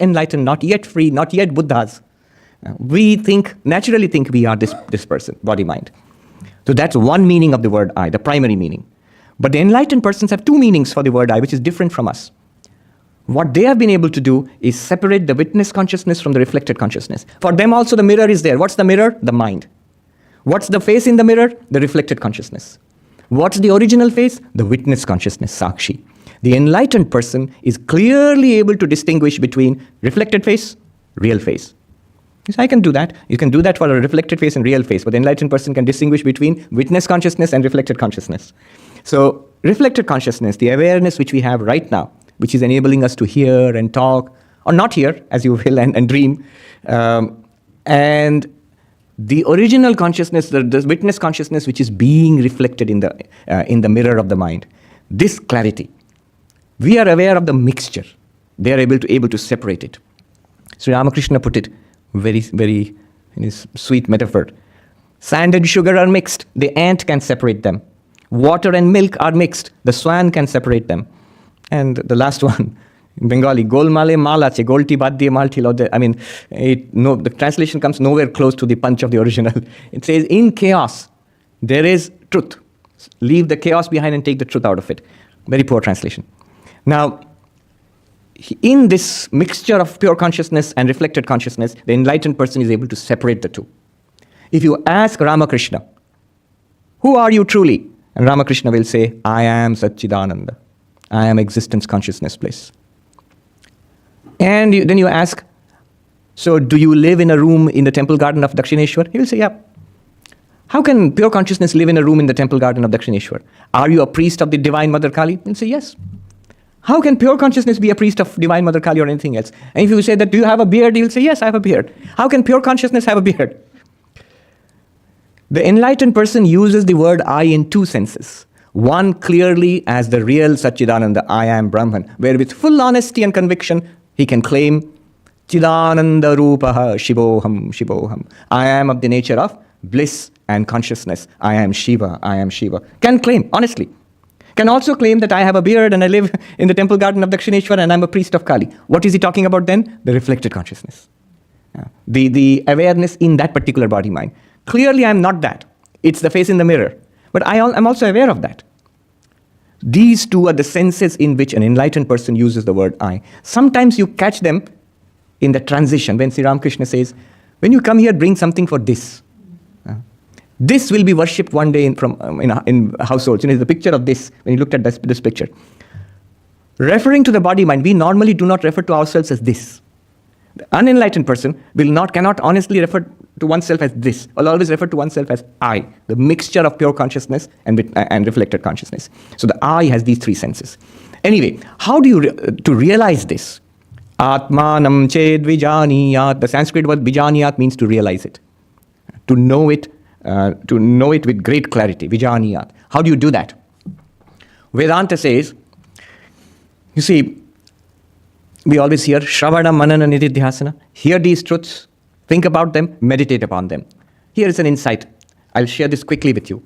enlightened, not yet free, not yet Buddhas. We naturally think we are this person, body, mind. So that's one meaning of the word I, the primary meaning. But the enlightened persons have two meanings for the word I, which is different from us. What they have been able to do is separate the witness consciousness from the reflected consciousness. For them also the mirror is there. What's the mirror? The mind. What's the face in the mirror? The reflected consciousness. What's the original face? The witness consciousness, Sakshi. The enlightened person is clearly able to distinguish between reflected face, real face. Yes, I can do that. You can do that for a reflected face and real face, but the enlightened person can distinguish between witness consciousness and reflected consciousness. So, reflected consciousness, the awareness which we have right now, which is enabling us to hear and talk, or not hear, as you will, and dream, and the original consciousness, the witness consciousness, which is being reflected in the mirror of the mind. This clarity, we are aware of the mixture. They are able to separate it. Sri Ramakrishna put it very, very in his sweet metaphor. Sand and sugar are mixed. The ant can separate them. Water and milk are mixed. The swan can separate them. And the last one, in Bengali, golmale malache, golti badye malti lode. I mean, the translation comes nowhere close to the punch of the original. It says, in chaos, there is truth. Leave the chaos behind and take the truth out of it. Very poor translation. Now, in this mixture of pure consciousness and reflected consciousness, the enlightened person is able to separate the two. If you ask Ramakrishna, who are you truly? And Ramakrishna will say, I am Satchidananda. I am existence, consciousness, bliss. And then you ask, so do you live in a room in the temple garden of Dakshineshwar? He will say, yeah. How can pure consciousness live in a room in the temple garden of Dakshineshwar? Are you a priest of the Divine Mother Kali? He'll say, yes. How can pure consciousness be a priest of Divine Mother Kali or anything else? And if you say that, do you have a beard? He'll say, yes, I have a beard. How can pure consciousness have a beard? The enlightened person uses the word I in two senses. One clearly as the real Satchidananda, I am Brahman, where with full honesty and conviction, he can claim, Chidananda Rupaha Shivoham Shivoham. I am of the nature of bliss and consciousness. I am Shiva, I am Shiva. Can claim, honestly. Can also claim that I have a beard and I live in the temple garden of Dakshineshwar and I'm a priest of Kali. What is he talking about then? The reflected consciousness. The awareness in that particular body mind. Clearly I'm not that. It's the face in the mirror. But I'm also aware of that. These two are the senses in which an enlightened person uses the word I. Sometimes you catch them in the transition when Sri Ramakrishna says, when you come here, bring something for this. This will be worshipped one day in households. The picture of this, when you looked at this picture. Referring to the body mind, we normally do not refer to ourselves as this. The unenlightened person cannot honestly refer to oneself as this. Will always refer to oneself as I, the mixture of pure consciousness and reflected consciousness. So the I has these three senses. Anyway, how do you to realize this? Atmanam ched vijaniyat. The Sanskrit word vijaniyat means to realize it, to know it with great clarity. Vijaniyat. How do you do that? Vedanta says, you see, we always hear Shravana, Manana, Nididhyasana. Hear these truths, think about them, meditate upon them. Here is an insight. I'll share this quickly with you.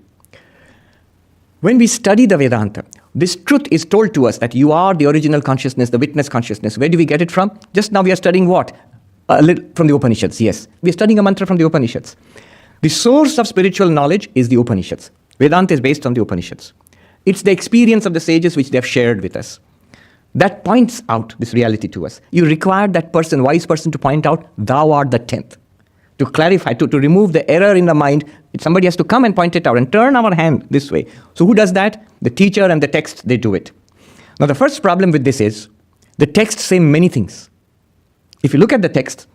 When we study the Vedanta, this truth is told to us that you are the original consciousness, the witness consciousness. Where do we get it from? Just now we are studying what? A little from the Upanishads, yes. We are studying a mantra from the Upanishads. The source of spiritual knowledge is the Upanishads. Vedanta is based on the Upanishads. It's the experience of the sages which they have shared with us. That points out this reality to us. You require that person, wise person, to point out, thou art the 10th. To clarify, to remove the error in the mind, somebody has to come and point it out and turn our hand this way. So who does that? The teacher and the text, they do it. Now the first problem with this is, the texts say many things. If you look at the text,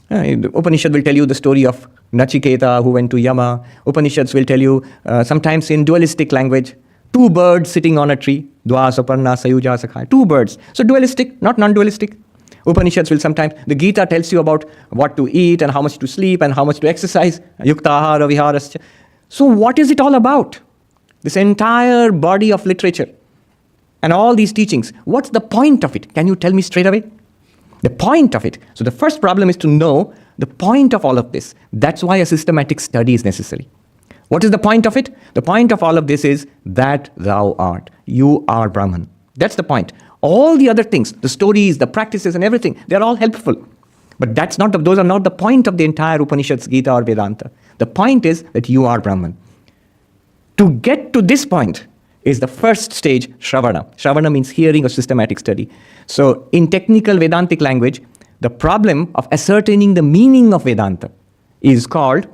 the Upanishad will tell you the story of Nachiketa who went to Yama. Upanishads will tell you, sometimes in dualistic language, two birds sitting on a tree. Dva saparna sayuja sakhai. Two birds. So dualistic, not non-dualistic. Upanishads will sometimes, the Gita tells you about what to eat and how much to sleep and how much to exercise. Yuktahara viharascha. So what is it all about? This entire body of literature and all these teachings. What's the point of it? Can you tell me straight away? The point of it. So the first problem is to know the point of all of this. That's why a systematic study is necessary. What is the point of it? The point of all of this is that thou art. You are Brahman. That's the point. All the other things, the stories, the practices and everything, they're all helpful. But those are not the point of the entire Upanishads, Gita or Vedanta. The point is that you are Brahman. To get to this point is the first stage, Shravana. Shravana means hearing or systematic study. So in technical Vedantic language, the problem of ascertaining the meaning of Vedanta is called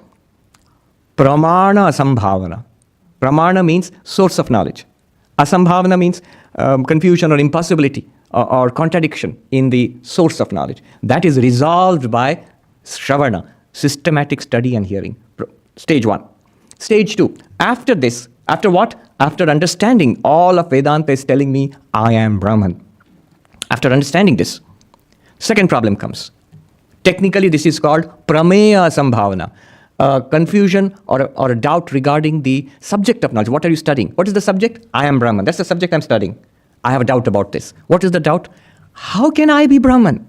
Pramana Asambhavana. Pramana means source of knowledge. Asambhavana means confusion or impossibility or contradiction in the source of knowledge. That is resolved by Shravana, systematic study and hearing. Stage 1. Stage 2. After this, after what? After understanding all of Vedanta is telling me I am Brahman. After understanding this, second problem comes. Technically, this is called Prameya Sambhavana. Confusion or a doubt regarding the subject of knowledge. What are you studying? What is the subject? I am Brahman. That's the subject I'm studying. I have a doubt about this. What is the doubt? How can I be Brahman?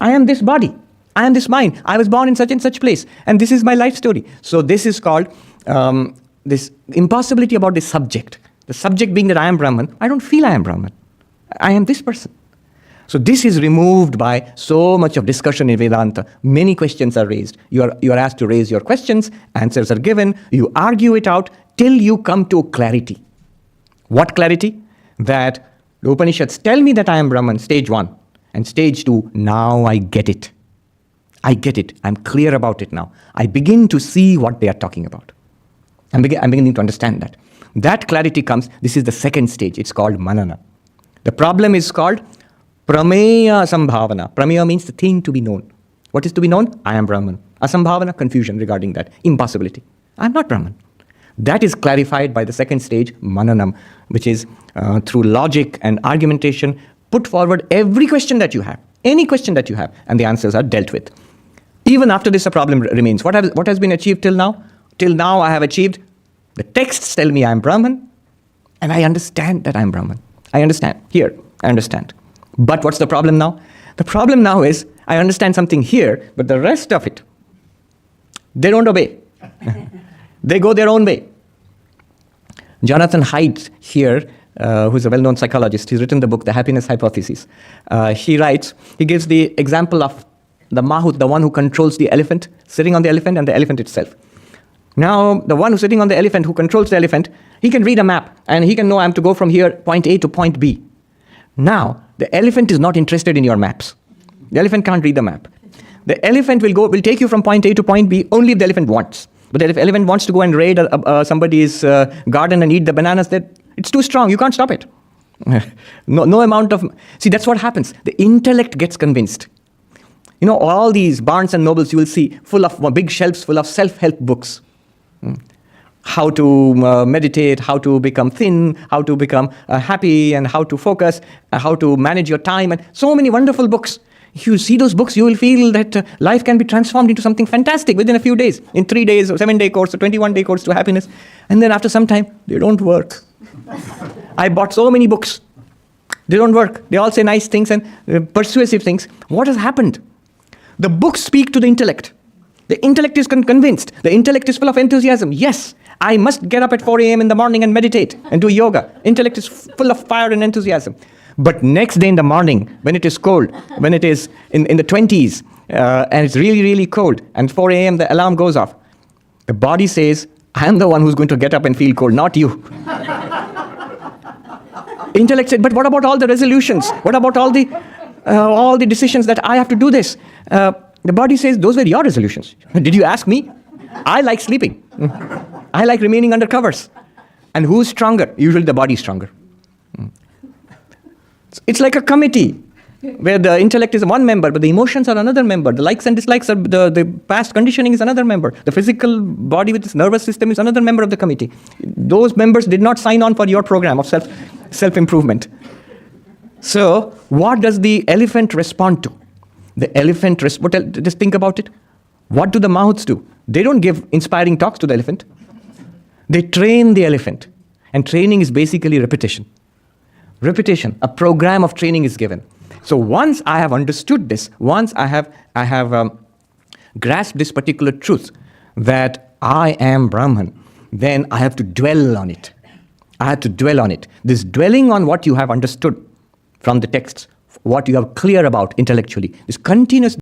I am this body. I am this mind. I was born in such and such place. And this is my life story. So this is called this impossibility about the subject. The subject being that I am Brahman. I don't feel I am Brahman. I am this person. So this is removed by so much of discussion in Vedanta. Many questions are raised. You are asked to raise your questions. Answers are given. You argue it out till you come to clarity. What clarity? That the Upanishads tell me that I am Brahman, stage 1. And stage 2, now I get it. I get it. I'm clear about it now. I begin to see what they are talking about. I'm beginning to understand that. That clarity comes. This is the second stage. It's called Manana. The problem is called Prameya Sambhavana. Prameya means the thing to be known. What is to be known? I am Brahman. Asambhavana, confusion regarding that. Impossibility. I am not Brahman. That is clarified by the second stage, Mananam, which is through logic and argumentation, put forward every question that you have, any question that you have, and the answers are dealt with. Even after this, a problem remains. What has been achieved till now? Till now, I have achieved, the texts tell me I am Brahman, and I understand that I am Brahman. I understand. Here, I understand. But what's the problem now? The problem now is, I understand something here, but the rest of it, they don't obey. They go their own way. Jonathan Haidt here, who's a well-known psychologist, he's written the book, The Happiness Hypothesis. He gives the example of the Mahut, the one who controls the elephant, sitting on the elephant and the elephant itself. Now, the one who's sitting on the elephant, who controls the elephant, he can read a map and he can know I'm to go from here, point A to point B. Now, the elephant is not interested in your maps. The elephant can't read the map. The elephant will take you from point A to point B only if the elephant wants. But if the elephant wants to go and raid somebody's garden and eat the bananas, it's too strong. You can't stop it. No amount of... See, that's what happens. The intellect gets convinced. You know, all these Barnes and Nobles, you will see, full of big shelves full of self-help books. How to meditate, how to become thin, how to become happy, and how to focus, how to manage your time, and so many wonderful books. If you see those books, you will feel that life can be transformed into something fantastic within a few days, in 3 days, or 7-day course, or 21-day course to happiness. And then after some time, they don't work. I bought so many books. They don't work. They all say nice things and persuasive things. What has happened? The books speak to the intellect. The intellect is convinced. The intellect is full of enthusiasm. Yes, I must get up at 4 a.m. in the morning and meditate and do yoga. Intellect is full of fire and enthusiasm. But next day in the morning, when it is cold, when it is in the 20s, and it's really, really cold, and 4 a.m. the alarm goes off, the body says, I'm the one who's going to get up and feel cold, not you. Intellect said, but what about all the resolutions? What about all the decisions that I have to do this? The body says, those were your resolutions. Did you ask me? I like sleeping. I like remaining under covers. And who's stronger? Usually the body is stronger. It's like a committee where the intellect is one member, but the emotions are another member. The likes and dislikes, the past conditioning is another member. The physical body with its nervous system is another member of the committee. Those members did not sign on for your program of self-improvement. So what does the elephant respond to? The elephant, just think about it. What do the Mahuts do? They don't give inspiring talks to the elephant. They train the elephant. And training is basically repetition. Repetition, a program of training is given. So once I have understood this, once I have grasped this particular truth, that I am Brahman, then I have to dwell on it. I have to dwell on it. This dwelling on what you have understood from the texts, what you are clear about intellectually. This continuous